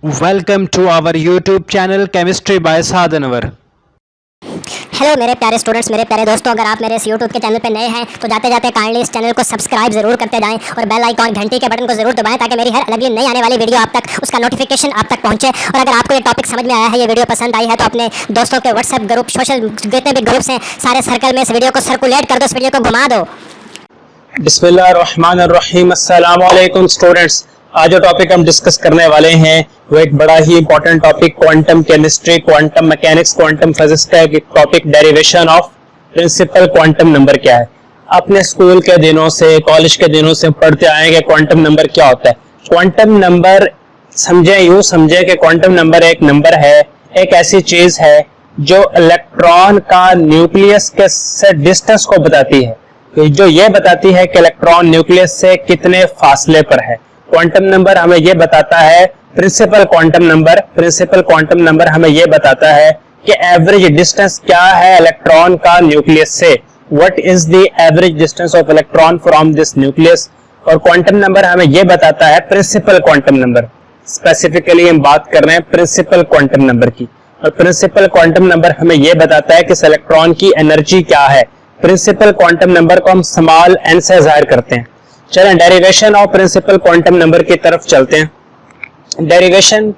Welcome to our YouTube channel Chemistry by Sadhanwar. Hello मेरे प्यारे students, मेरे प्यारे दोस्तों, अगर आप मेरे इस यूट्यूब के चैनल पर नए हैं तो जाते जाते काइंडली इस चैनल को सब्सक्राइब जरूर करते जाएं और बेल आइकॉन घंटी के बटन को जरूर दबाएं ताकि मेरी हर अगली नई आने वाली वीडियो आप तक उसका नोटिफिकेशन आप तक पहुंचे। और अगर आपको ये टॉपिक समझ में आया है, ये वीडियो पसंद आई है, तो अपने दोस्तों के व्हाट्सएप ग्रुप, सोशल जितने भी ग्रुप्स हैं, सारे सर्कल में इस वीडियो को सर्कुलेट कर दो, इस वीडियो को घुमा दो। बिस्मिल्लाहिर्रहमानिर्रहीम। अस्सलाम वालेकुम स्टूडेंट्स। आज जो टॉपिक हम डिस्कस करने वाले हैं वो एक बड़ा ही important topic quantum chemistry, quantum mechanics, quantum physics का एक topic derivation of principal quantum number क्या है। अपने स्कूल के दिनों से, कॉलेज के दिनों से पढ़ते आए कि क्वांटम नंबर क्या होता है। क्वांटम नंबर यूं समझे कि क्वांटम नंबर एक नंबर है, एक ऐसी चीज है जो इलेक्ट्रॉन का न्यूक्लियस के से डिस्टेंस को बताती है, जो ये बताती है कि इलेक्ट्रॉन न्यूक्लियस से कितने फासले पर है। क्वांटम नंबर हमें ये बताता है, प्रिंसिपल क्वांटम नंबर हमें ये बताता है कि एवरेज डिस्टेंस क्या है इलेक्ट्रॉन का न्यूक्लियस से। What is the average distance of electron from this nucleus. और क्वांटम नंबर हमें ये बताता है प्रिंसिपल क्वांटम नंबर। स्पेसिफिकली हम बात कर रहे हैं प्रिंसिपल क्वांटम नंबर की, और प्रिंसिपल क्वांटम नंबर हमें ये बताता है कि इस इलेक्ट्रॉन की एनर्जी क्या है। प्रिंसिपल क्वांटम नंबर को हम स्मॉल एन से जाहिर करते हैं। चलें derivation of principal quantum number की तरफ चलते हैं। डेरिवेशन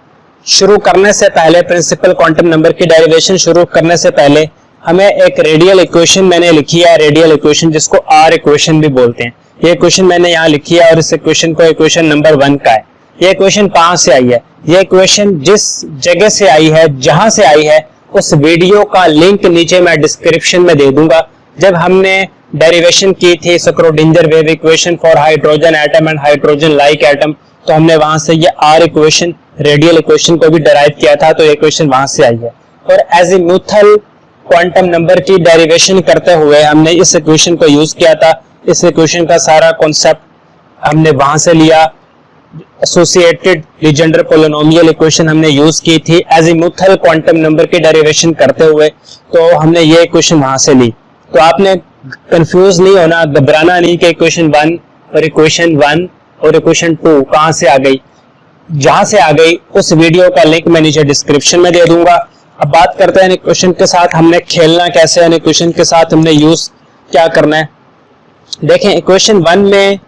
शुरू करने से पहले, प्रिंसिपल क्वांटम नंबर की डेरिवेशन शुरू करने से पहले हमें एक रेडियल इक्वेशन मैंने लिखी है, रेडियल इक्वेशन जिसको आर इक्वेशन भी बोलते हैं। ये इक्वेशन मैंने यहाँ लिखी है और इस इक्वेशन को इक्वेशन नंबर 1 का है। ये इक्वेशन कहाँ से आई है? ये इक्वेशन जिस जगह से आई है, जहां से आई है, उस वीडियो का लिंक नीचे मैं डिस्क्रिप्शन में दे दूंगा। जब हमने डेरिवेशन की थी Schrödinger wave equation for hydrogen atom and hydrogen like atom, तो हमने वहां से ये आर इक्वेशन, रेडियल इक्वेशन को भी डराइव किया था, तो इक्वेशन वहां से आई है। और एजीमुथल क्वांटम नंबर की डेरिवेशन करते हुए हमने इस इक्वेशन को यूज किया था। इस इक्वेशन का सारा कॉन्सेप्ट हमने वहां से लिया। एसोसिएटेड लीजेंडर पोलिनोमियल इक्वेशन हमने यूज की थी एजीमुथल क्वांटम नंबर की डेरिवेशन करते हुए, तो हमने ये इक्वेशन वहां से ली। तो आपने कंफ्यूज नहीं होना, घबराना नहीं कि इक्वेशन 1 और इक्वेशन 2 कहां से आ गई। जहां से आ गई उस वीडियो का लिंक मैं नीचे डिस्क्रिप्शन में दे दूंगा। अब बात करते हैं इक्वेशन के साथ हमने खेलना कैसे है, इक्वेशन के साथ हमने यूज क्या करना है। देखें, इक्वेशन 1 में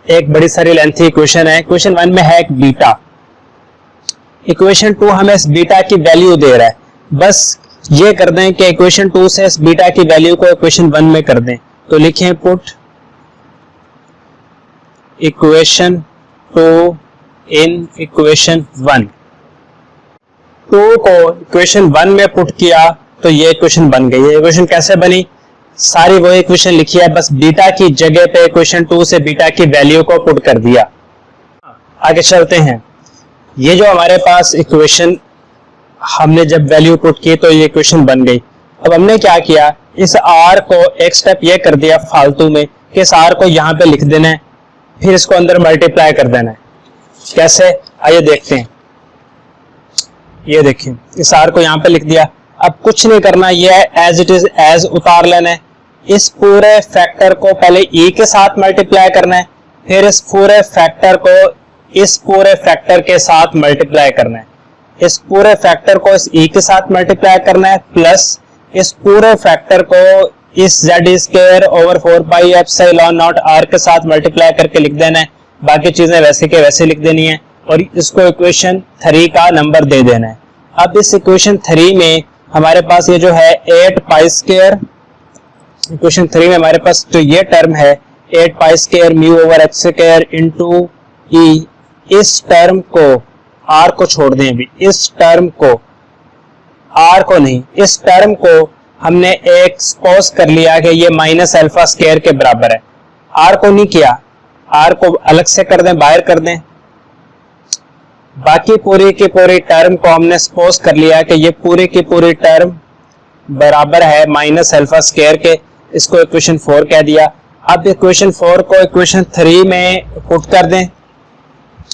एक बड़ी सारी लेंथी इक्वेशन है। इक्वेशन 1 में है एक बीटा, इक्वेशन 2 हमें इस बीटा की वैल्यू दे रहा है। बस ये कर दें कि इक्वेशन 2 से इस बीटा की वैल्यू को इक्वेशन 1 में कर दें। तो लिखें पुट इक्वेशन 2 इन इक्वेशन 1। 2 को इक्वेशन 1 में पुट किया तो ये इक्वेशन बन गई। ये इक्वेशन कैसे बनी? सारी वो इक्वेशन लिखी है, बस बीटा की जगह पे इक्वेशन 2 से बीटा की वैल्यू को पुट कर दिया। आगे चलते हैं। ये जो हमारे पास इक्वेशन हमने जब वैल्यू पुट की तो ये इक्वेशन बन गई। अब हमने क्या किया, इस आर को एक स्टेप ये कर दिया फालतू में कि इस आर को यहाँ पे लिख देना है, फिर इसको अंदर मल्टीप्लाई कर देना है। कैसे, आइए देखते हैं। ये देखिए, इस आर को यहाँ पे लिख दिया। अब कुछ नहीं करना, ये एज इट इज एज उतार लेना है। इस पूरे फैक्टर को पहले ई के साथ मल्टीप्लाई करना है, फिर इस पूरे फैक्टर को इस पूरे फैक्टर के साथ मल्टीप्लाई करना है। इस पूरे फैक्टर को इस ई के साथ मल्टीप्लाई करना है, प्लस इस पूरे फैक्टर को इस z square over 4 pi epsilon not r के साथ मल्टीप्लाई करके लिख देना है। बाकी चीजें वैसे के वैसे लिख देनी है और इसको इक्वेशन 3 का नंबर दे देना है। अब इस इक्वेशन 3 में हमारे पास ये जो है 8 पाई स्क्वायर, इक्वेशन 3 में हमारे पास जो ये टर्म है 8 pi square mu over H square into e, इस टर्म को r को छोड़ दें, अभी इस टर्म को, r को नहीं, इस टर्म को हमने एक सपोज कर लिया कि ये माइनस अल्फा स्क्वायर के बराबर है। r को नहीं किया, r को अलग से कर दें, बाहर कर दें। बाकी पूरी की पूरी टर्म को हमने सपोज कर लिया कि ये पूरी की पूरी टर्म बराबर है माइनस अल्फा स्क्वायर के। इसको इक्वेशन 4 कह दिया। अब इक्वेशन 4 को इक्वेशन 3 में पुट कर दें।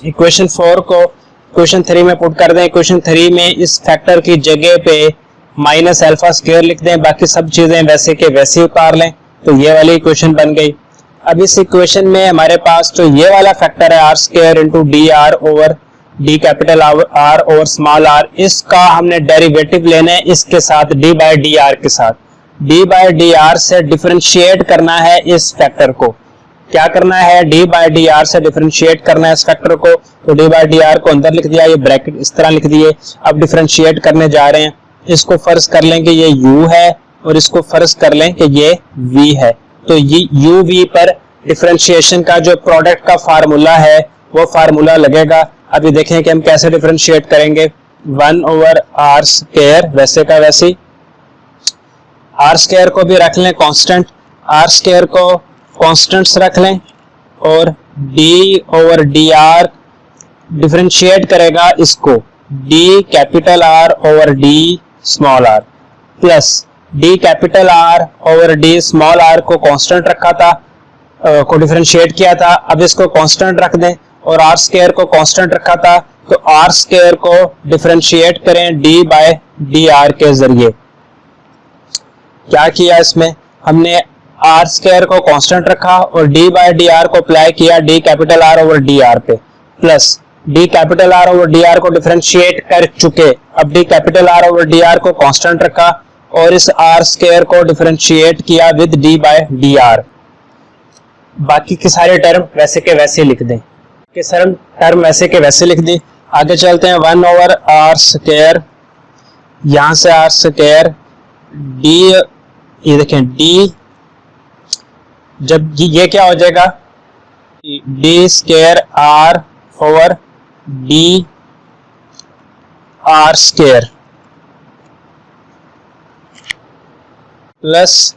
इक्वेशन 4 को इक्वेशन 3 में पुट कर दें। इक्वेशन 3 में इस फैक्टर की जगह पे माइनस अल्फा स्क्वायर लिख दें, बाकी सब चीजें वैसे के वैसे उतार लें, तो ये वाली इक्वेशन बन गई। अब इस इक्वेशन में हमारे पास जो ये वाला फैक्टर है R square into D R over D capital R over small R, इसका हमने डेरिवेटिव लेना है इसके साथ डी बाय डी आर के साथ। डी बाय डी आर से डिफरेंशिएट करना है इस फैक्टर को। क्या करना है? डी बाय डी आर से डिफरेंशिएट करना है इस फैक्टर को। तो डी बाय डी आर को अंदर लिख दिया, ये ब्रैकेट इस तरह लिख दिए। अब डिफरेंशिएट करने जा रहे हैं। इसको फर्ज कर लें कि ये u है और इसको फर्ज कर लें कि ये v है। तो ये u v पर डिफरेंशिएशन का जो प्रोडक्ट का फार्मूला है वो फार्मूला लगेगा। अभी देखें कि हम कैसे डिफरेंशिएट करेंगे। 1 ओवर आर स्क्वायर, वैसे का वैसे। आर स्क्वायर को भी रख लें कांस्टेंट, आर स्क्वायर को कांस्टेंट्स रख लें और D over D R differentiate करेगा इसको D capital R over D small R plus D capital R over D small R को कांस्टेंट रखा था, को डिफरेंशिएट किया था। अब इसको कांस्टेंट रख दें और आर स्क्वायर को कांस्टेंट रखा था, तो आर स्क्वायर को डिफरेंशिएट करें डी बाय डी आर के जरिए। क्या किया इसमें? हमने आर स्क्वायर को कांस्टेंट रखा और डी बाय डी आर को अप्लाई किया d capital R over D r पे, plus D capital R over D r को डिफरेंशिएट कर चुके। अब d capital R over D r को कांस्टेंट रखा और इस आर स्क्वायर को डिफरेंशिएट किया with d by D r. बाकी के सारे टर्म वैसे के वैसे लिख दें, के सारे टर्म वैसे के वैसे लिख दें। आगे चलते हैं। 1 ओवर आर स्क्वायर, यहां से आर स्क्वायर डी, ये देखें डी, जब ये क्या हो जाएगा D square R over D R square plus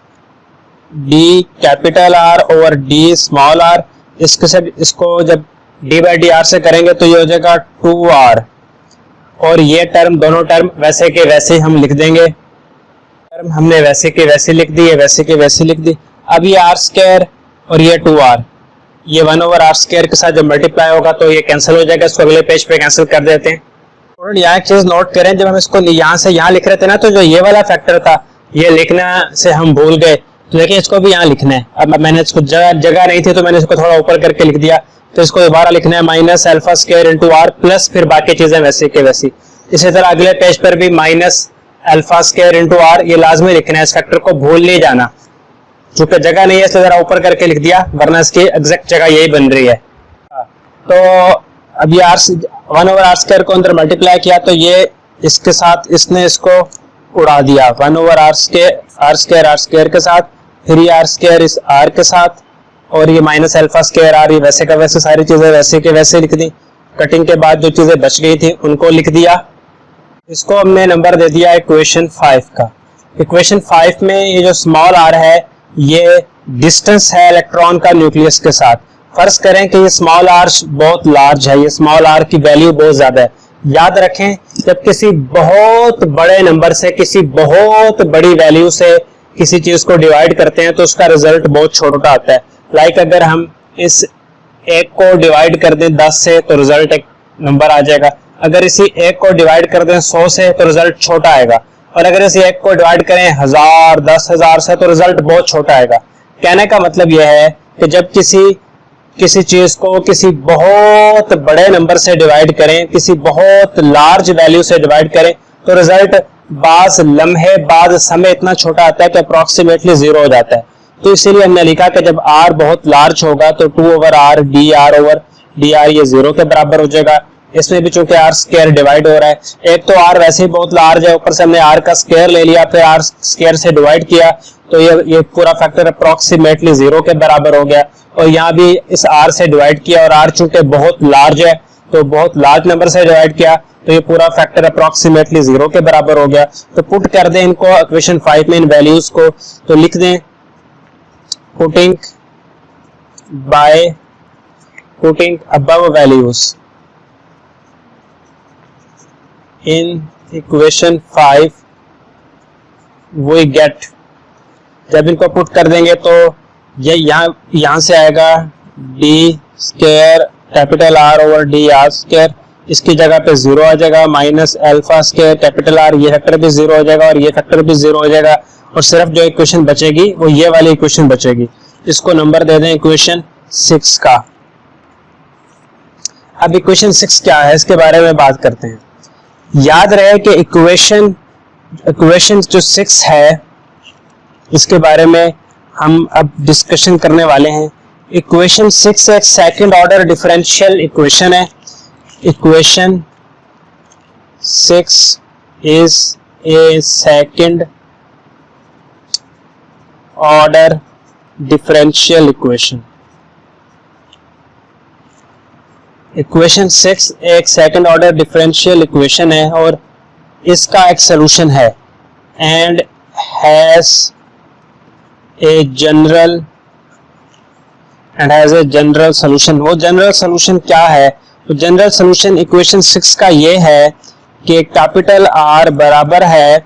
D capital R over D small R. इसके से इसको जब डी बाई डी आर से करेंगे तो ये हो जाएगा 2r और ये टर्म, दोनों टर्म वैसे के वैसे हम लिख देंगे। टर्म हमने वैसे के वैसे लिख दी, वैसे के वैसे लिख दी। अब ये आर स्क्वायर और ये 2r, ये 1 ओवर आर स्क्वायर के साथ जब मल्टीप्लाई होगा तो ये कैंसिल हो जाएगा। इसको अगले पेज पे कैंसिल कर देते हैं। और यहाँ एक चीज नोट करें, जब हम इसको यहाँ से यहाँ लिख रहे थे ना, तो जो ये वाला फैक्टर था ये लिखना से हम भूल गए, तो देखिए इसको भी यहाँ लिखना है। अब मैंने इसको जगह नहीं थी तो मैंने इसको थोड़ा ऊपर करके लिख दिया, तो इसको दोबारा लिखना है minus alpha square into R plus फिर बाकी चीजें वैसे के वैसी। इसी तरह अगले पेज पर भी minus alpha square into R, ये लाजमी लिखना है, इस फैक्टर को भूल नहीं जाना। चूंकि जगह नहीं है इसलिए जरा ऊपर करके लिख दिया, वरना इसकी एग्जैक्ट जगह यही बन रही है। तो अब ये 1 ओवर आर स्क्वायर को अंदर मल्टीप्लाई किया तो ये इसके साथ इसने इसको उड़ा दिया 1 ओवर आर स्क्वायर के साथ, फिर ये आर स्क्वायर इस आर के साथ और ये माइनस अल्फा स्क्वायर आर, ये वैसे का वैसे सारी चीजें वैसे के वैसे लिख दी। कटिंग के बाद जो चीजें बच गई थी उनको लिख दिया। इसको हमने नंबर दे दिया इक्वेशन 5 का। इक्वेशन 5 में ये जो स्मॉल आर है ये डिस्टेंस है इलेक्ट्रॉन का न्यूक्लियस के साथ। फर्ज करें कि ये स्मॉल आर बहुत लार्ज है, ये स्मॉल आर की वैल्यू बहुत ज्यादा है। याद रखें, जब किसी बहुत बड़े नंबर से, किसी बहुत बड़ी वैल्यू से किसी चीज को डिवाइड करते हैं तो उसका रिजल्ट बहुत छोटा आता है। लाइक अगर हम इस एक को डिवाइड कर दें 10 से तो रिजल्ट एक नंबर आ जाएगा। अगर इसी एक को डिवाइड कर दें 100 से तो रिजल्ट छोटा आएगा, और अगर इसी एक को डिवाइड करें 1000, 10,000 से तो रिजल्ट बहुत छोटा आएगा। कहने का मतलब यह है कि जब किसी चीज को किसी बहुत बड़े नंबर से डिवाइड करें, किसी बहुत लार्ज वैल्यू से डिवाइड करें तो रिजल्ट बाज लम्हे बाद समय इतना छोटा आता है कि अप्रोक्सीमेटली 0 हो जाता है। तो इसीलिए हमने लिखा कि जब r बहुत लार्ज होगा तो 2 over R D R over D R ये 0 के बराबर हो जाएगा। इसमें भी चूंकि आर स्क्वायर डिवाइड हो रहा है, एक तो आर वैसे ही बहुत लार्ज है, ऊपर से हमने आर का स्क्वायर ले लिया, फिर आर स्क्वायर से डिवाइड किया तो ये पूरा फैक्टर अप्रोक्सीमेटली 0 के बराबर हो गया। और यहाँ भी इस आर से डिवाइड किया और आर चूंकि बहुत लार्ज है तो बहुत लार्ज नंबर से डिवाइड किया तो ये पूरा फैक्टर अप्रोक्सीमेटली 0 के बराबर हो गया। तो पुट कर दें इनको इक्वेशन 5 में इन वैल्यूज को, तो लिख दें putting above values in equation 5 we get। जब इनको पुट कर देंगे तो ये यहाँ से आएगा D square capital R over D R square, इसकी जगह पे 0 आ जाएगा, minus alpha square capital are, ये फैक्टर भी 0 हो जाएगा और ये फैक्टर भी 0 हो जाएगा, और सिर्फ जो इक्वेशन बचेगी वो ये वाली इक्वेशन बचेगी। इसको नंबर दे दें इक्वेशन 6 का। अब इक्वेशन 6 क्या है इसके बारे में बात करते हैं। याद रहे कि इक्वेशन जो 6 है इसके बारे में हम अब डिस्कशन करने वाले हैं। इक्वेशन 6 एक सेकंड ऑर्डर डिफरेंशियल इक्वेशन है। Equation 6 is a second order differential equation. Equation 6 एक सेकंड ऑर्डर डिफरेंशियल इक्वेशन है और इसका एक सॉल्यूशन है and has a general solution. वो जनरल सॉल्यूशन क्या है? तो जनरल सॉल्यूशन इक्वेशन 6 का ये है कि कैपिटल R बराबर है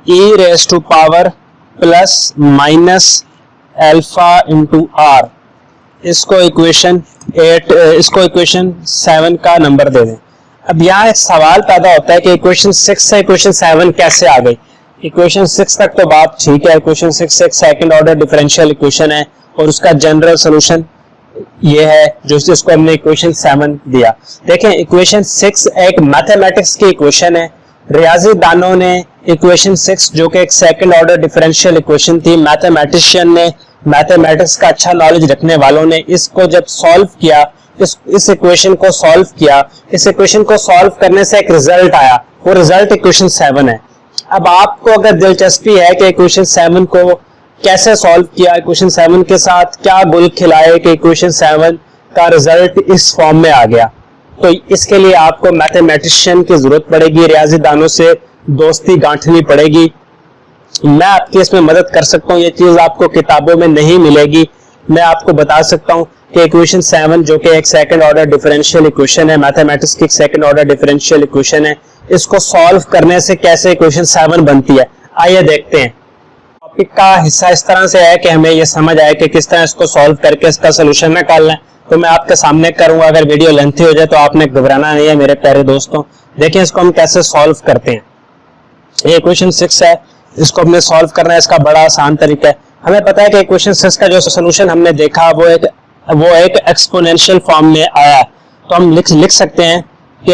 e raise to power plus minus alpha into R। इसको इक्वेशन 7 का नंबर दे दें। अब यहाँ एक सवाल पैदा होता है कि इक्वेशन 6 से इक्वेशन 7 कैसे आ गई। इक्वेशन 6 तक तो बात ठीक है, इक्वेशन 6 एक सेकंड ऑर्डर डिफरेंशियल इक्वेशन है और उसका जनरल सॉल्यूशन ये है जो जिसको हमने इक्वेशन 7 दिया। देखें इक्वेशन 6 एक मैथमेटिक्स की इक्वेशन है। रियाजी दानों ने इक्वेशन 6 जो कि एक सेकंड ऑर्डर डिफरेंशियल इक्वेशन थी, मैथमेटिशियन ने, मैथमेटिक्स का अच्छा नॉलेज रखने वालों ने इसको जब सॉल्व किया, इस इक्वेशन को सॉल्व किया, इस इक्वेशन को सॉल्व करने से एक रिजल्ट आया, वो रिजल्ट इक्वेशन 7 है। अब आपको अगर दिलचस्पी है कि इक्वेशन 7 को कैसे सॉल्व किया, इक्वेशन 7 के साथ क्या गुल खिलाए कि इक्वेशन 7 का रिजल्ट इस फॉर्म में आ गया, तो इसके लिए आपको मैथमेटिशियन की जरूरत पड़ेगी, रियाजी दानों से दोस्ती गांठनी पड़ेगी। मैं आपकी इसमें मदद कर सकता हूँ, ये चीज आपको किताबों में नहीं मिलेगी। मैं आपको बता सकता हूँ कि इक्वेशन 7 जो कि एक सेकंड ऑर्डर डिफरेंशियल इक्वेशन है, मैथमेटिक्स की सेकंड ऑर्डर डिफरेंशियल इक्वेशन है, इसको सॉल्व करने से कैसे इक्वेशन 7 बनती है, आइए देखते हैं। टॉपिक का हिस्सा इस तरह से है कि हमें यह समझ आए कि किस तरह इसको सॉल्व करके इसका सोल्यूशन निकालना है, तो मैं आपके सामने करूंगा। अगर वीडियो लेंथी हो जाए तो आपने घबराना नहीं है मेरे प्यारे दोस्तों। देखिए इसको हम कैसे सॉल्व करते हैं। ये इक्वेशन 6 है, इसको हमने सॉल्व करना है, इसका बड़ा आसान तरीका है। हमें पता है कि इक्वेशन 6 का जो सोल्यूशन हमने देखा वो एक एक्सपोनेंशियल फॉर्म में आया, तो हम लिख सकते हैं कि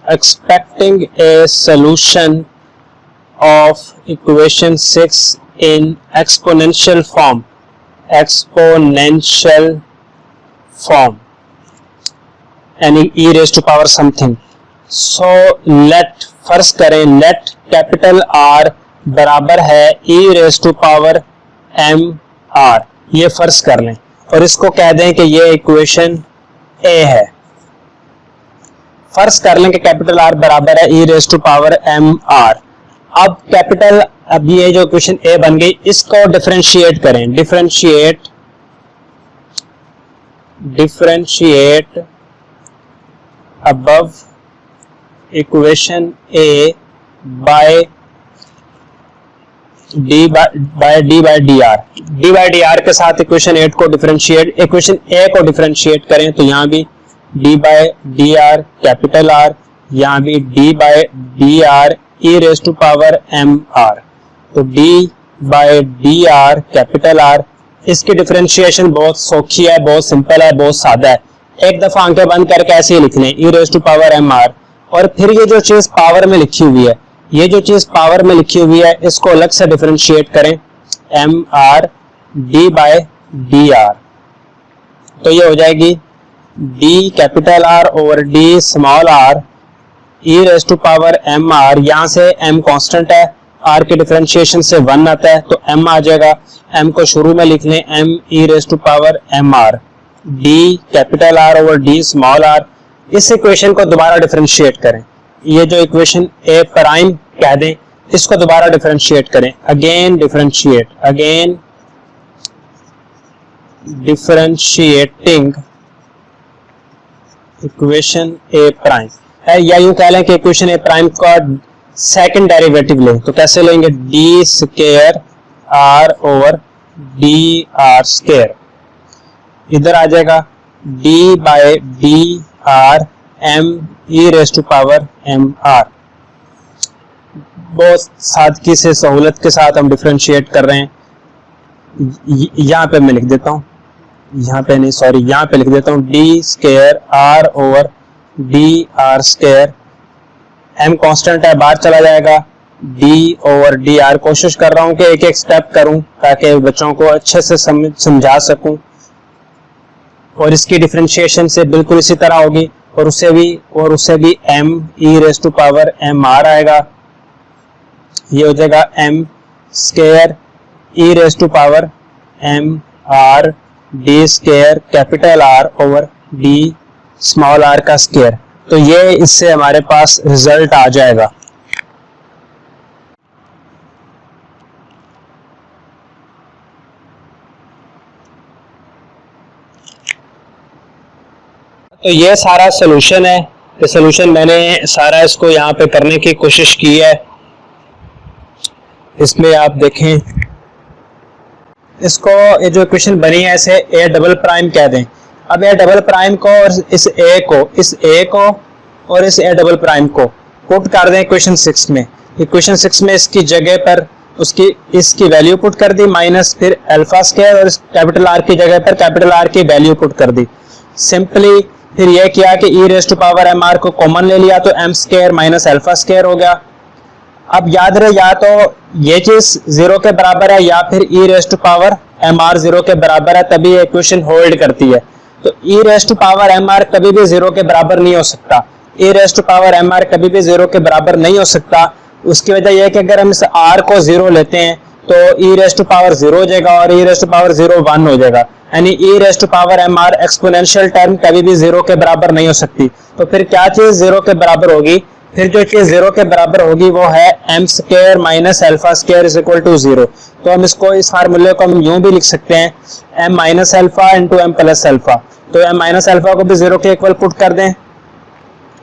expecting a solution of equation 6 in exponential form and e raised to power something. So let first करें, let capital R बराबर है e raised to power m r, ये फर्ज कर लें और इसको कह दें कि ये इक्वेशन A है। फर्ज कर लें कि कैपिटल R बराबर है e raised to power m r। अब ये जो इक्वेशन A बन गई, इसको डिफरेंशिएट करें, differentiate above equation A by D by D R के साथ इक्वेशन 8 को डिफरेंशिएट, इक्वेशन A को डिफरेंशिएट करें तो यहाँ भी D by D R capital R, यहाँ भी D by D R e raise to power m r। तो d by D R capital R, इसकी डिफरेंशिएशन बहुत सौखी है, बहुत सिंपल है, बहुत सादा है। एक दफा आंखें बंद करके ऐसे ही लिख लें e raise to power m r, और फिर ये जो चीज पावर में लिखी हुई है, ये जो चीज पावर में लिखी हुई है इसको अलग से डिफरेंशिएट करें m r d by D R. तो ये हो जाएगी d capital R over d small r e raise to power m r। यहाँ से m कांस्टेंट है, r के डिफरेंशिएशन से 1 आता है तो m आ जाएगा। m को शुरू में लिख लें m e raise to power m r d capital R over d small r। इस इक्वेशन को दोबारा डिफरेंशिएट करें, ये जो इक्वेशन a प्राइम कह दें इसको दोबारा डिफरेंशिएट करें, again differentiating equation a prime है, या यूं कह लें कि इक्वेशन ए प्राइम का सेकंड डेरिवेटिव लें तो कैसे लेंगे, D square R over D R square. इधर आ जाएगा D by D R M E raise to power M R. बहुत सादगी से सहूलत के साथ हम डिफरेंशिएट कर रहे हैं। यहाँ पे मैं लिख देता हूँ यहाँ पे नहीं, सॉरी यहाँ पे लिख देता हूँ D square R over D R square, M constant है बाहर चला जाएगा, डी ओवर डी आर। कोशिश कर रहा हूँ कि एक एक स्टेप करूँ ताकि बच्चों को अच्छे से समझा सकूं, और इसकी डिफरेंशिएशन से बिल्कुल इसी तरह होगी, और उससे भी m e raise to power m r आएगा, ये हो जाएगा m square e raise to power m r d square capital R over d small r का स्क्वायर। तो ये इससे हमारे पास रिजल्ट आ जाएगा। तो ये सारा सोल्यूशन है, ये सोल्यूशन मैंने सारा इसको यहाँ पे करने की कोशिश की है। इसमें आप देखें, इसको ये जो इक्वेशन बनी है इसे a डबल प्राइम कह दें। अब a डबल प्राइम को और इस a को और इस a डबल प्राइम को पुट कर दें इक्वेशन 6 में। इक्वेशन 6 में इसकी जगह पर इसकी वैल्यू पुट कर दी माइनस फिर अल्फा स्क्वायर, और कैपिटल R की जगह पर कैपिटल R की वैल्यू पुट कर दी। सिंपली फिर यह किया कि e raise to power M R को कॉमन ले लिया तो M square minus alpha square हो गया। अब याद रहे, या तो ये चीज 0 के बराबर है या फिर e raise to power M R 0 के बराबर है, तभी ये इक्वेशन होल्ड करती है। तो e raise to power M R कभी भी 0 के बराबर नहीं हो सकता, e raise to power M R कभी भी 0 के बराबर नहीं हो सकता। उसकी वजह यह है कि अगर हम इस r को 0 लेते हैं तो e रेज टू पावर 0 हो जाएगा और e रेज टू पावर 0 1 हो जाएगा, यानी e raise to power M R exponential term कभी भी 0 के बराबर नहीं हो सकती। तो फिर क्या चीज 0 के बराबर होगी? फिर जो चीज 0 के बराबर होगी वो है m square minus alpha square is equal to 0। तो हम इसको, इस फार्मूले को हम यूं भी लिख सकते हैं m minus alpha into m plus alpha. तो m माइनस अल्फा को भी 0 के इक्वल पुट कर दें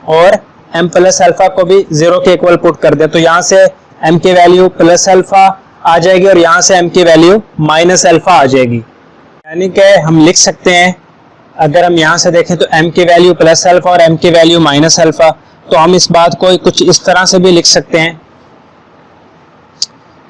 और m प्लस अल्फा को भी 0 के इक्वल पुट कर दें। तो यहाँ से m की वैल्यू प्लस अल्फा आ जाएगी और यहाँ से m की वैल्यू माइनस अल्फा आ जाएगी। यानी कि हम लिख सकते हैं, अगर हम यहाँ से देखें तो m की वैल्यू प्लस अल्फा और m की वैल्यू माइनस अल्फा, तो हम इस बात को कुछ इस तरह से भी लिख सकते हैं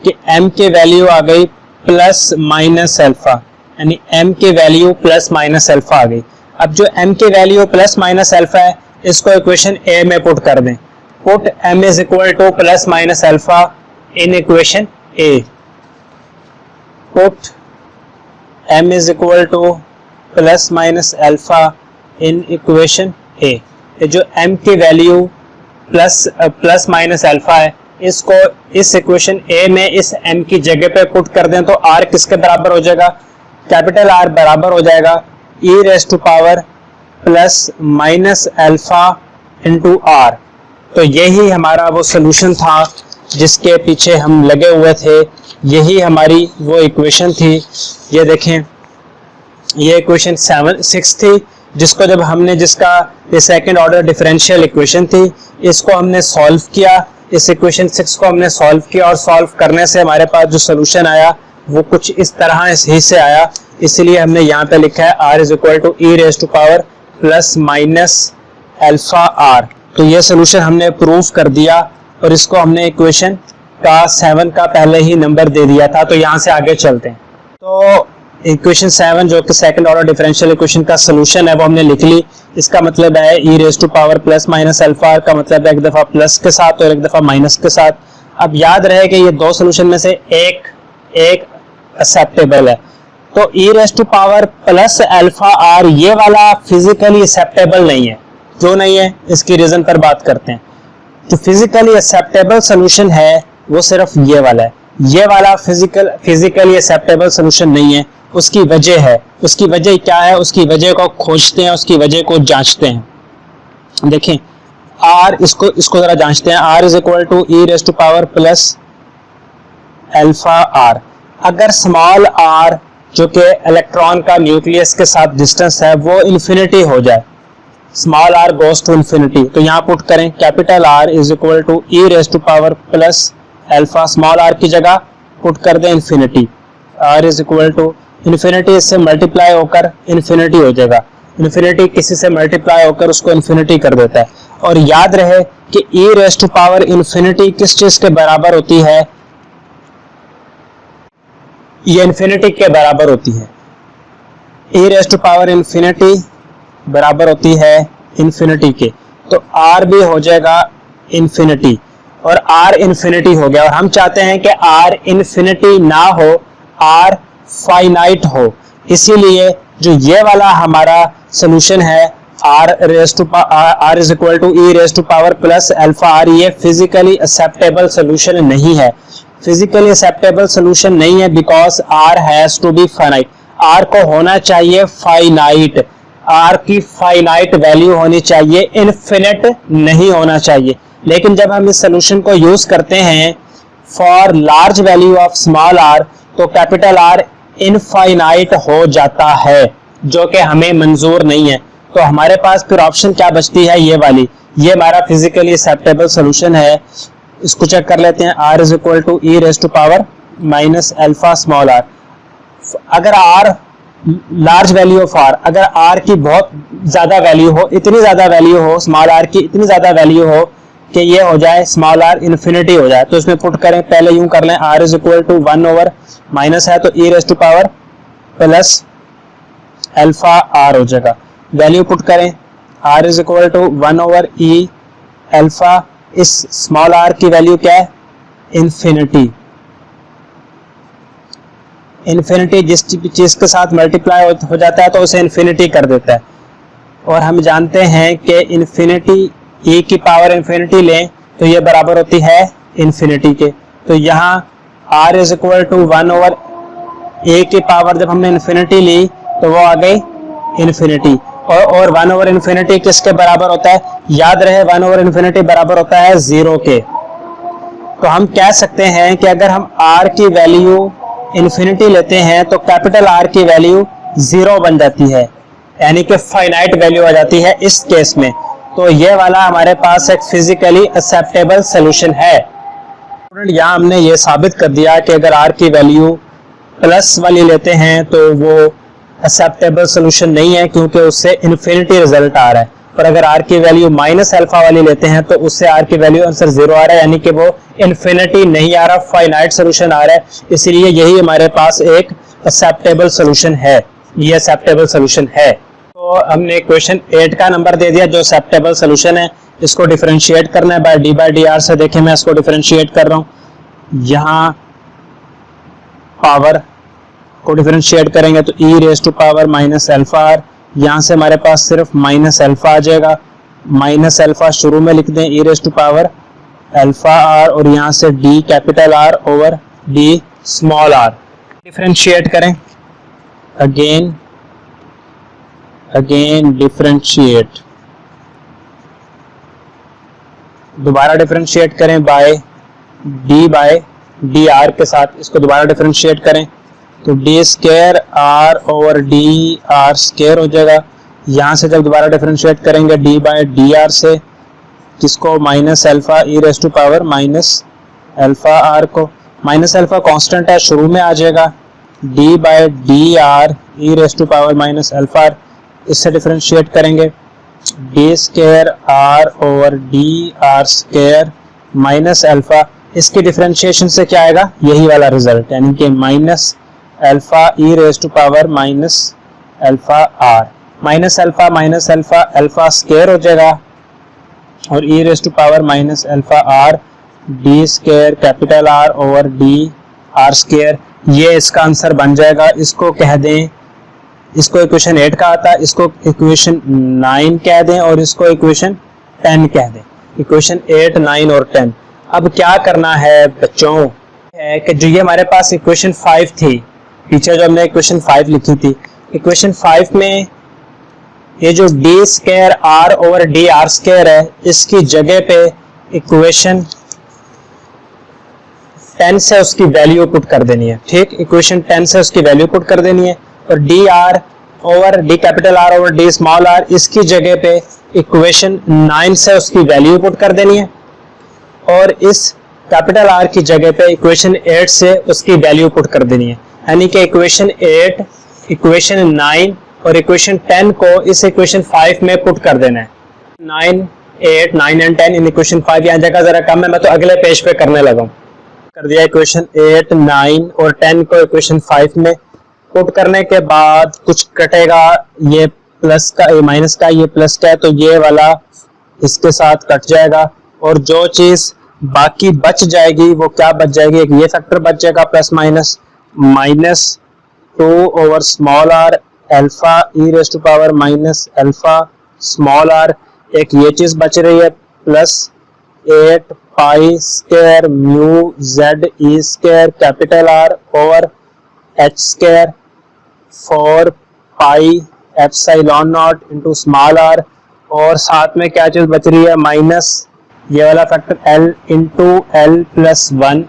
कि m की वैल्यू आ गई प्लस माइनस अल्फा, यानी m की वैल्यू प्लस माइनस अल्फा आ गई। अब जो m की वैल्यू प्लस माइनस अल्फा है इसको इक्वेशन a में पुट कर दें। Put m is equal two plus minus alpha in equation a। Put m is equal two plus minus alpha in equation a। जो m की value plus minus alpha है इसको इस इक्वेशन a में इस m की जगह पे पुट कर दें तो r किसके बराबर हो जाएगा? कैपिटल R बराबर हो जाएगा e raise to power plus minus alpha into r। तो यही हमारा वो सोल्यूशन था जिसके पीछे हम लगे हुए थे, यही हमारी वो इक्वेशन थी। ये देखें, ये इक्वेशन 6 थी जिसको जब हमने, जिसका ये सेकंड ऑर्डर डिफरेंशियल इक्वेशन थी, इसको हमने सॉल्व किया, इस इक्वेशन 6 को हमने सॉल्व किया और सॉल्व करने से हमारे पास जो सोल्यूशन आया वो कुछ इस तरह ही से आया। इसलिए हमने यहाँ पे लिखा है r is equal to e raise to power plus minus alpha r। तो ये सोल्यूशन हमने प्रूव कर दिया और इसको हमने इक्वेशन का 7 का पहले ही नंबर दे दिया था। तो यहाँ से आगे चलते हैं। तो इक्वेशन 7 जो कि सेकंड ऑर्डर डिफरेंशियल इक्वेशन का सोल्यूशन है वो हमने लिख ली। इसका मतलब है e raise to power plus minus alpha का मतलब है एक दफा प्लस के साथ और एक दफा माइनस के साथ। अब याद रहे कि ये दो सोल्यूशन में से एक एक्सेप्टेबल है। तो e raise to power plus alpha r ये वाला फिजिकली एक्सेप्टेबल नहीं है। जो नहीं है इसकी रीजन पर बात करते हैं। जो फिजिकली एक्सेप्टेबल सोल्यूशन है वो सिर्फ ये वाला है। ये वाला फिजिकली एक्सेप्टेबल सोल्यूशन नहीं है। उसकी वजह है, उसकी वजह क्या है? उसकी वजह को खोजते हैं, उसकी वजह को जांचते हैं। देखें r, इसको जरा जांचते हैं। r is equal to e raise to power plus alpha r। अगर स्मॉल r जो कि इलेक्ट्रॉन का न्यूक्लियस के साथ डिस्टेंस है वो इन्फिनिटी हो जाए, small r goes to infinity, तो यहाँ पुट करें capital R is equal to e raise to power plus alpha, small r की जगह पुट कर दें infinity. r is equal to infinity, इससे मल्टीप्लाई होकर इन्फिनिटी हो जाएगा। इन्फिनिटी किसी से मल्टीप्लाई होकर उसको इन्फिनिटी कर देता है। और याद रहे कि e raise to power infinity किस चीज के बराबर होती है? ये इन्फिनिटी के बराबर होती है। e raise to power infinity बराबर होती है इन्फिनिटी के, तो r भी हो जाएगा इन्फिनिटी और r इन्फिनिटी हो गया। और हम चाहते हैं कि r इन्फिनिटी ना हो, r फाइनाइट हो, इसीलिए जो ये वाला हमारा सोल्यूशन है r is equal to e raise to power plus alpha r, ये फिजिकली एक्सेप्टेबल सोल्यूशन नहीं है। फिजिकली एक्सेप्टेबल सोल्यूशन नहीं है because r has to be finite, r को होना चाहिए फाइनाइट, r की फाइनाइट वैल्यू होनी चाहिए, इनफिनिट नहीं होना चाहिए। लेकिन जब हम इस सोल्यूशन को यूज करते हैं for large value of small r, तो कैपिटल R इनफाइनाइट हो जाता है, जो कि हमें मंजूर नहीं है। तो हमारे पास फिर ऑप्शन क्या बचती है, ये वाली, ये हमारा फिजिकली एक्सेप्टेबल सोल्यूशन है। इसको चेक कर लेते हैं, r is equal to e raise to power minus alpha small r। अगर r large value of r, अगर r की बहुत ज्यादा वैल्यू हो, इतनी ज्यादा वैल्यू हो, स्मॉल r की इतनी ज्यादा वैल्यू हो कि ये हो जाए स्मॉल r इन्फिनिटी हो जाए, तो इसमें पुट करें, पहले यूं कर लें, r is equal to 1 over minus है तो e raise to power plus alpha r हो जाएगा। वैल्यू पुट करें, r is equal to 1 over e alpha, इस स्मॉल r की वैल्यू क्या है, इन्फिनिटी। इन्फिनिटी जिस चीज के साथ मल्टीप्लाई हो जाता है तो उसे इन्फिनिटी कर देता है, और हम जानते हैं कि इन्फिनिटी e की पावर इन्फिनिटी लें तो ये बराबर होती है इन्फिनिटी के। तो यहाँ r is equal to 1 over a की पावर जब हमने इन्फिनिटी ली तो वो आ गई इन्फिनिटी, और 1 ओवर इन्फिनिटी किसके बराबर होता है, याद रहे 1 ओवर इन्फिनिटी बराबर होता है 0 के। तो हम कह सकते हैं कि अगर हम r की वैल्यू इन्फिनिटी लेते हैं तो कैपिटल R की वैल्यू 0 बन जाती है, यानी कि फाइनाइट वैल्यू आ जाती है इस केस में। तो ये वाला हमारे पास एक फिजिकली एक्सेप्टेबल सोल्यूशन है। यहाँ हमने ये साबित कर दिया कि अगर R की वैल्यू प्लस वाली लेते हैं तो वो एक्सेप्टेबल सोल्यूशन नहीं है, क्योंकि उससे इन्फिनिटी रिजल्ट आ रहा है, और अगर r की वैल्यू माइनस अल्फा वाली लेते हैं तो उससे r की वैल्यू आंसर 0 आ रहा है, यानी कि वो इन्फिनिटी नहीं आ रहा, फाइनाइट सोल्यूशन आ रहा है। इसलिए यही हमारे पास एक एक्सेप्टेबल सोल्यूशन है, ये एक्सेप्टेबल सोल्यूशन है। तो हमने क्वेश्चन 8 का नंबर दे दिया जो एक्सेप्टेबल सोल्यूशन है, इसको डिफरेंशिएट करना है बाय डी आर से। देखें मैं इसको डिफरेंशिएट कर रहा हूँ, यहाँ पावर को डिफरेंशिएट करेंगे तो e raise to power minus alpha r, यहाँ से हमारे पास सिर्फ माइनस अल्फा आ जाएगा, माइनस अल्फा शुरू में लिख दें e raise to power alpha r, और यहाँ से d capital R over d small r। Differentiate करें, अगेन डिफरेंशिएट, दोबारा डिफरेंशिएट करें बाय डी आर के साथ, इसको दोबारा डिफरेंशिएट करें तो D square R over D R square हो जाएगा। यहाँ से जब दोबारा डिफरेंशिएट करेंगे डी बाय डी आर से, किसको, minus alpha E raise to power minus alpha R को, माइनस अल्फा कांस्टेंट है शुरू में आ जाएगा, D by D R E raise to power minus alpha R, इससे डिफरेंशिएट करेंगे D square R over D R square minus alpha, इसके differentiation से क्या आएगा, यही वाला रिजल्ट, यानी कि minus alpha E raise to power minus alpha R, minus alpha alpha square हो जाएगा, और E raise to power minus alpha R D square capital R over D R square, ये इसका आंसर बन जाएगा। इसको कह दें, इसको इक्वेशन 8 का आता है, इसको इक्वेशन 9 कह दें, और इसको इक्वेशन 10 कह दें, इक्वेशन 8, 9 और 10। अब क्या करना है बच्चों, है कि जो ये हमारे पास इक्वेशन 5 थी, पीछे जो हमने इक्वेशन 5 लिखी थी, इक्वेशन 5 में ये जो D square R over D R square है, इसकी जगह पे इक्वेशन 10 से उसकी वैल्यू पुट कर देनी है। ठीक, इक्वेशन 10 से उसकी वैल्यू पुट कर देनी है, और D R over D capital R over D small R, इसकी जगह पे इक्वेशन 9 से उसकी वैल्यू पुट कर देनी है, और इस कैपिटल आर की जगह पे इक्वेशन 8 से उसकी वैल्यू पुट कर देनी है, यानी कि इक्वेशन 8, इक्वेशन 9 और इक्वेशन 10 को इस इक्वेशन 5 में पुट कर देना है। 9, 8, 9 एंड 10 इन इक्वेशन 5, यहाँ जगह जरा कम है, मैं तो अगले पेज पे करने लगा हूँ। कर दिया इक्वेशन 8, 9 और 10 को इक्वेशन 5 में, पुट करने के बाद कुछ कटेगा, ये प्लस का, ये माइनस का, ये प्लस का है, तो ये वाला इसके साथ कट जाएगा और जो चीज बाकी बच जाएगी वो क्या बच जाएगी, एक ये फैक्टर बच जाएगा plus minus -2 over small R alpha E raise to power minus alpha small R, एक ये चीज बच रही है plus 8 pi square mu Z ई square capital R over H square 4 pi epsilon naught into small R, और साथ में क्या चीज बच रही है माइनस ये वाला factor L into L plus 1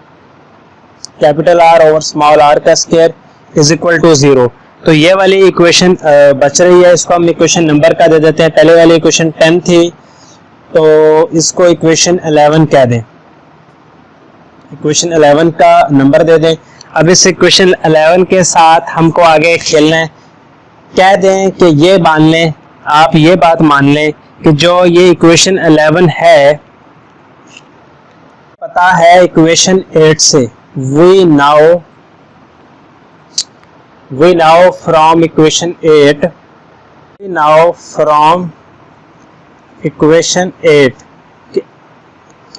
capital R over small R का स्क्वायर इज इक्वल टू 0। तो ये वाली इक्वेशन बच रही है, इसको हम इक्वेशन नंबर का दे देते हैं। पहले वाली इक्वेशन 10 थी तो इसको इक्वेशन 11 कह दें, इक्वेशन 11 का नंबर दे दें। अब इस इक्वेशन 11 के साथ हमको आगे खेलना है, कह दें कि ये मान लें, आप ये बात मान लें कि जो ये इक्वेशन 11 है पता है इक्वेशन 8 से, we now from equation 8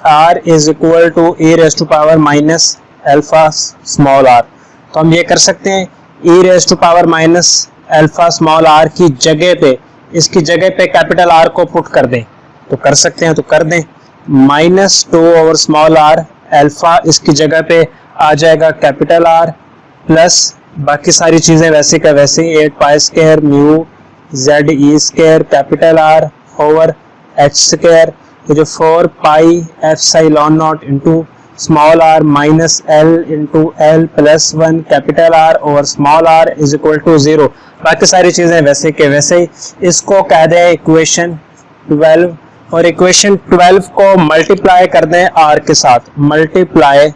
r is equal to e raised to power minus alpha small r। तो हम ये कर सकते हैं e raised to power minus alpha small r की जगह पे, इसकी जगह पे कैपिटल R को पुट कर दें, तो कर सकते हैं, तो कर दें -2 ओवर स्मॉल r अल्फा, इसकी जगह पे आ जाएगा कैपिटल R प्लस बाकी सारी चीजें वैसे का वैसे 8 पाई स्क्वायर म्यू जेड ई square capital R over H square, तो जो 4 pi epsilon naught into small r minus L into L plus 1 capital R over small r is equal to 0। बाकी सारी चीजें वैसे के वैसे ही, इसको कह दें इक्वेशन 12 और इक्वेशन 12 को मल्टीप्लाई कर दें r के साथ, multiply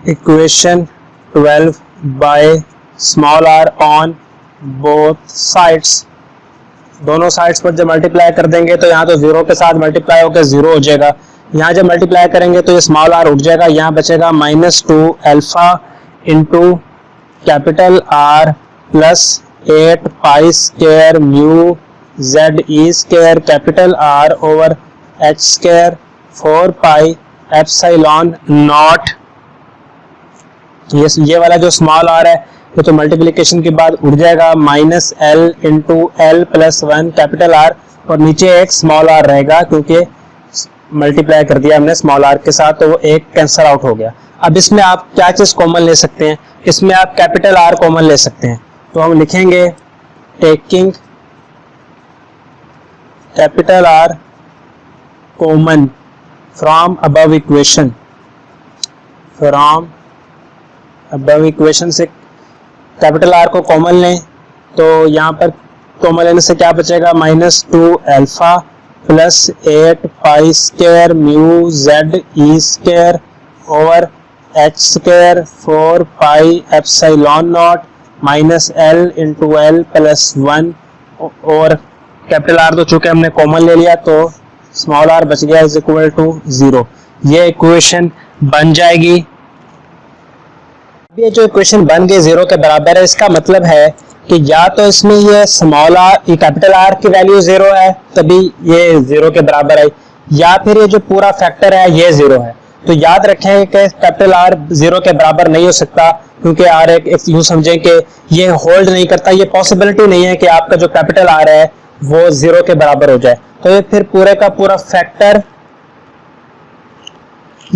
equation 12 by small r on both sides. दोनों साइड्स पर जब मल्टीप्लाई कर देंगे तो यहाँ तो 0 के साथ मल्टीप्लाई होकर 0 हो जाएगा, यहाँ जब मल्टीप्लाई करेंगे तो ये स्मॉल r उठ जाएगा, यहाँ बचेगा -2 alpha into capital R plus 8 pi square mu Z E square capital R over H square 4 pi epsilon not, ये वाला जो स्मॉल r है ये तो मल्टीप्लिकेशन के बाद उड़ जाएगा -L into L plus 1 capital R, और नीचे एक स्मॉल r रहेगा क्योंकि मल्टीप्लाई कर दिया हमने स्मॉल r के साथ, तो वो एक कैंसल आउट हो गया। अब इसमें आप क्या चीज कॉमन ले सकते हैं, इसमें आप कैपिटल R कॉमन ले सकते हैं, तो हम लिखेंगे taking capital R common from above equation, से कैपिटल R को कॉमन लें, तो यहाँ पर कॉमन लेने से क्या बचेगा -2 alpha plus 8 pi square mu Z E square over H square 4 pi epsilon not minus L into L plus 1, और कैपिटल R तो चूंकि हमने कॉमन ले लिया तो स्मॉल r बच गया इज इक्वल टू 0। ये इक्वेशन बन जाएगी। ये जो इक्वेशन बन गई 0 के बराबर है, इसका मतलब है कि या तो इसमें ये स्मॉल r, ये कैपिटल R की वैल्यू 0 है तभी ये 0 के बराबर है, या फिर ये जो पूरा फैक्टर है ये 0 है। तो याद रखें कि कैपिटल R 0 के बराबर नहीं हो सकता, क्योंकि R एक यूं समझें कि ये होल्ड नहीं करता, ये पॉसिबिलिटी नहीं है कि आपका जो कैपिटल R है वो 0 के बराबर हो जाए, तो ये फिर पूरे का पूरा फैक्टर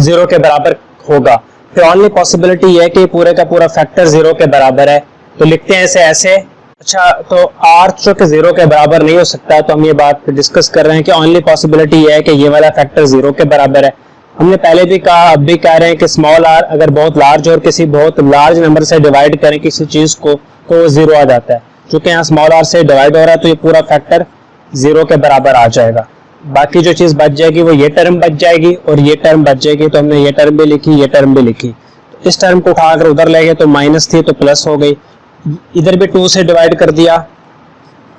0 के बराबर होगा। फिर ओनली पॉसिबिलिटी है कि पूरे का पूरा फैक्टर 0 के बराबर है, तो लिखते हैं ऐसे। अच्छा, तो R जो कि 0 के बराबर नहीं हो सकता, तो हम ये बात डिस्कस कर रहे हैं कि ओनली पॉसिबिलिटी है कि ये वाला फैक्टर 0 के बराबर है। हमने पहले भी कहा, अब भी कह रहे हैं कि स्मॉल r अगर बहुत लार्ज और किसी बहुत लार्ज नंबर से डिवाइड करें किसी चीज को तो वो 0 आ जाता है। क्योंकि यहाँ स्मॉल r से डिवाइड हो रहा है तो ये पूरा फैक्टर 0 के बराबर आ जाएगा। बाकी जो चीज बच जाएगी वो ये टर्म बच जाएगी और ये टर्म बच जाएगी, तो हमने ये टर्म भी लिखी, ये टर्म भी लिखी। तो इस टर्म को उठाकर उधर ले गए तो माइनस थी तो प्लस हो गई, इधर भी 2 से डिवाइड कर दिया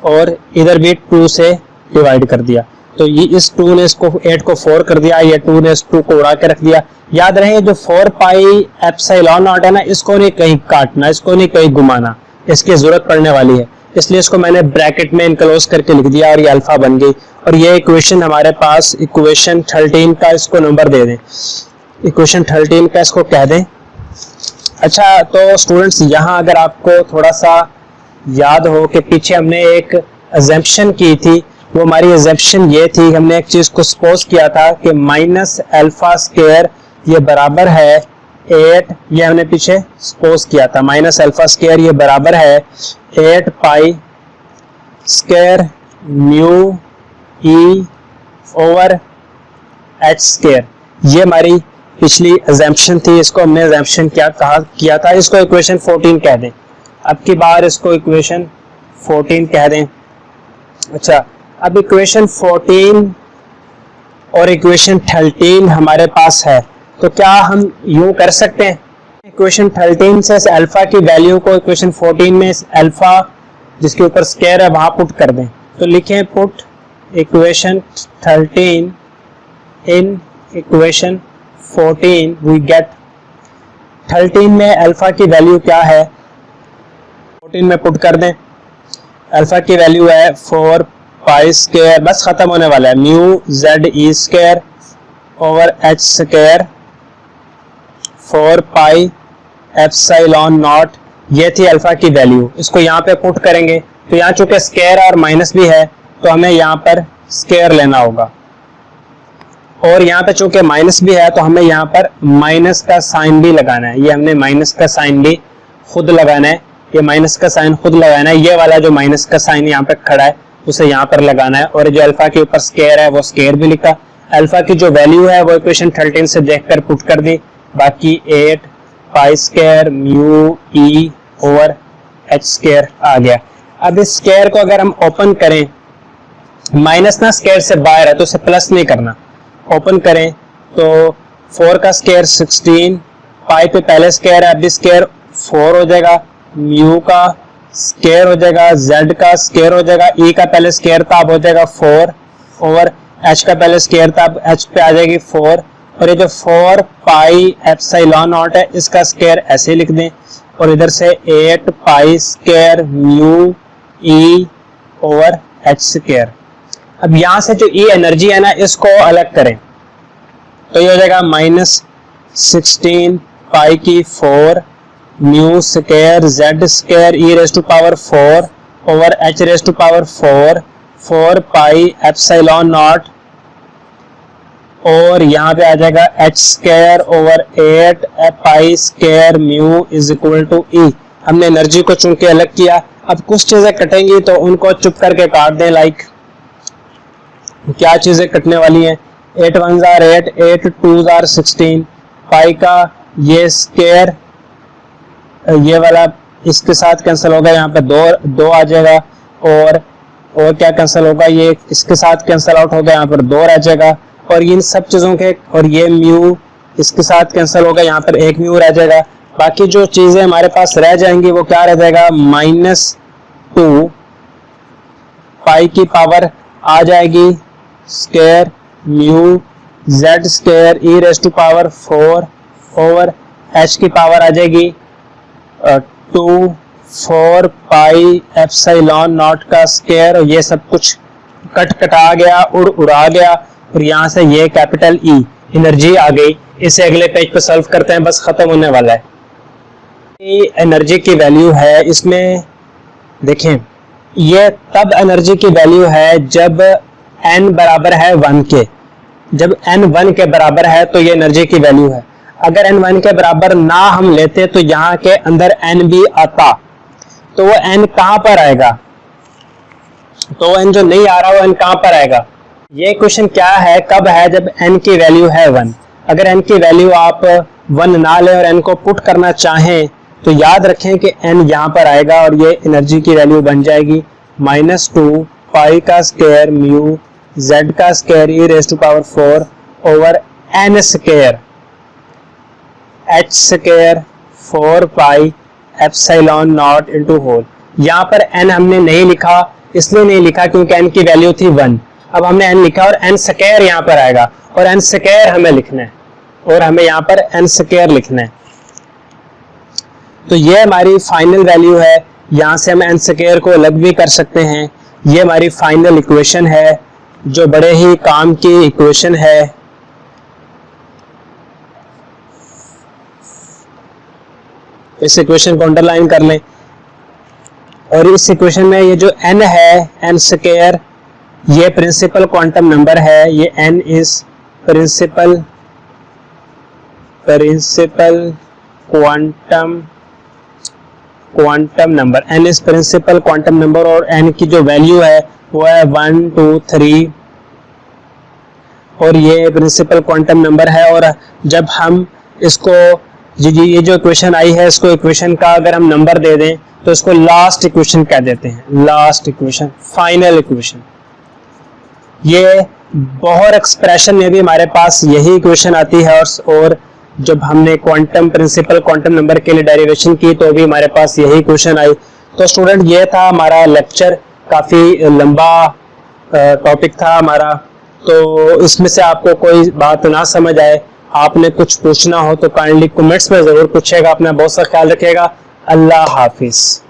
और इधर भी 2 से डिवाइड कर दिया। तो ये इस 2 ने इसको 8 को 4 कर दिया, ये 2 ने इस 2 को उड़ा के रख दिया। याद रहे जो 4 पाई एप्सिलॉन नॉट है ना, इसको नहीं कहीं काटना, इसको नहीं कहीं घुमाना, इसकी जरूरत पड़ने वाली है, इसलिए इसको मैंने ब्रैकेट में इनक्लोज करके लिख दिया और ये अल्फा बन गई। और ये इक्वेशन हमारे पास इक्वेशन 13 का इसको नंबर दे दें, इक्वेशन 13 का इसको कह दें। अच्छा तो स्टूडेंट्स यहाँ अगर आपको थोड़ा सा याद हो कि पीछे हमने एक अजम्पशन की थी, वो हमारी अजम्पशन ये थी, हमने एक चीज को सपोज किया था कि माइनस अल्फा स्क्वायर ये बराबर है 8, ये हमने पीछे सपोज किया था, माइनस अल्फा स्क्वायर ये बराबर है 8 pi square mu e over H square. ये हमारी पिछली अजम्पशन थी, इसको हमने अजम्पशन किया था, इसको इक्वेशन 14 कह दें। अब की बार इसको इक्वेशन 14 कह दें। अच्छा अब इक्वेशन 14 और इक्वेशन 13 हमारे पास है, तो क्या हम यूं कर सकते हैं, इक्वेशन 13 से अल्फा की वैल्यू को इक्वेशन 14 में अल्फा जिसके ऊपर स्क्वायर है वहां पुट कर दें। तो लिखें put equation 13 in equation 14, we get 13 में अल्फा की वैल्यू क्या है 14 में पुट कर दें। अल्फा की वैल्यू है 4 पाई स्क्वायर, बस खत्म होने वाला है, mu Z E square over H square 4 pi epsilon not, ये थी अल्फा की वैल्यू। इसको यहाँ पे पुट करेंगे तो यहाँ चूंकि स्क्वायर और माइनस भी है तो हमें यहाँ पर स्क्वायर लेना होगा, और यहाँ पे चूंकि माइनस भी है तो हमें यहाँ पर माइनस का साइन भी लगाना है। ये हमने माइनस का साइन भी खुद लगाना है, ये माइनस का साइन खुद लगाना है, ये वाला जो माइनस का साइन यहाँ पे खड़ा है उसे यहाँ पर लगाना है, और जो अल्फा के ऊपर स्क्वायर है वो स्क्वायर भी लिखा। अल्फा की जो वैल्यू है वो इक्वेशन 13 से देखकर पुट कर दी, बाकी 8 pi square mu e over H square आ गया। अब इस स्क्वायर को अगर हम ओपन करें, माइनस ना स्क्वायर से बाहर है तो उसे प्लस नहीं करना, ओपन करें तो 4 का स्क्वायर 16, पाई पे पहले स्क्वायर है, अब स्क्वायर 4 हो जाएगा, म्यू का स्क्वायर हो जाएगा, जेड का स्क्वायर हो जाएगा, ई का पहले स्क्वायर था अब हो जाएगा 4 ओवर एच का पहले स्क्वायर था अब एच पे आ जाएगी 4, और ये जो 4 पाई एप्सिलॉन नॉट है इसका स्क्वायर ऐसे लिख दें, और इधर से 8 pi square mu e over H square. अब यहां से जो ई एनर्जी है ना इसको अलग करें तो ये हो जाएगा -16 पाई की 4 mu square z square E raise to power 4 over h raise to power 4 pi epsilon naught, और यहाँ पे आ जाएगा h square over 8 pi square mu is equal to e. हमने एनर्जी को चुन के अलग किया। अब कुछ चीजें कटेंगी तो उनको चुप करके काट दें, लाइक क्या चीजें कटने वाली हैं, 8 1s are 8, 8 2s are 16, पाई का ये स्क्वायर ये वाला इसके साथ कैंसिल होगा, यहाँ पे दो आ जाएगा, और क्या कैंसिल होगा, ये इसके साथ कैंसिल आउट होगा, यहाँ पर 2 रह जाएगा, और इन सब चीजों के, और ये म्यू इसके साथ कैंसिल होगा, यहाँ पर 1 म्यू रह जाएगा। बाकी जो चीजें हमारे पास रह जाएंगी वो क्या रह जाएगा, -2 पाई की पावर आ जाएगी square mu Z square E raise to power 4 over H की पावर आ जाएगी 2 4 पाई एप्सिलॉन नॉट का स्क्वायर, और ये सब कुछ कटा गया और उड़ा गया, और यहाँ से ये कैपिटल ई एनर्जी आ गई। इसे अगले पेज पे सॉल्व करते हैं, बस खत्म होने वाला है। एनर्जी की वैल्यू है इसमें, देखें ये तब एनर्जी की वैल्यू है जब n बराबर है 1 के, जब n 1 के बराबर है तो ये एनर्जी की वैल्यू है। अगर n 1 के बराबर ना हम लेते तो यहाँ के अंदर n भी आता, तो वो n कहां पर आएगा, तो n जो नहीं आ रहा वो n कहां पर आएगा। ये क्वेश्चन क्या है, कब है, जब n की वैल्यू है 1। अगर n की वैल्यू आप 1 ना लें और n को पुट करना चाहें तो याद रखें कि n यहाँ पर आएगा, और ये एनर्जी की वैल्यू बन जाएगी -2 पाई का स्क्वायर म्यू z का square E raise to power 4 over n square h square 4 pi epsilon naught into whole. यहाँ पर n हमने नहीं लिखा, इसलिए नहीं लिखा क्योंकि n की वैल्यू थी 1। अब हमने n लिखा और n स्क्वायर यहाँ पर आएगा और n स्क्वायर हमें लिखना है और हमें यहाँ पर n स्क्वायर लिखना है। तो ये हमारी फाइनल वैल्यू है। यहाँ से हम n स्क्वायर को अलग भी कर सकते हैं। ये हमारी फाइनल इक्वेशन है जो बड़े ही काम की इक्वेशन है। इस इक्वेशन को अंडरलाइन कर लें और इस इक्वेशन में ये जो n है n स्क्वायर, ये प्रिंसिपल क्वांटम नंबर है। ये n is principal quantum number, n is principal quantum number और n की जो वैल्यू है वो है 1 2 3 और ये प्रिंसिपल क्वांटम नंबर है। और जब हम इसको ये जो इक्वेशन आई है इसको इक्वेशन का अगर हम नंबर दे दें तो इसको लास्ट इक्वेशन कह देते हैं, लास्ट इक्वेशन, फाइनल इक्वेशन। ये बोहर एक्सप्रेशन में भी हमारे पास यही इक्वेशन आती है और जब हमने क्वांटम प्रिंसिपल क्वांटम नंबर के लिए डेरिवेशन की तो भी हमारे पास यही इक्वेशन आई। तो स्टूडेंट ये था हमारा लेक्चर, काफ़ी लंबा टॉपिक था हमारा। तो इसमें से आपको कोई बात ना समझ आए, आपने कुछ पूछना हो तो काइंडली कमेंट्स में ज़रूर पूछेगा। अपना बहुत सा ख्याल रखिएगा। अल्लाह हाफिज़।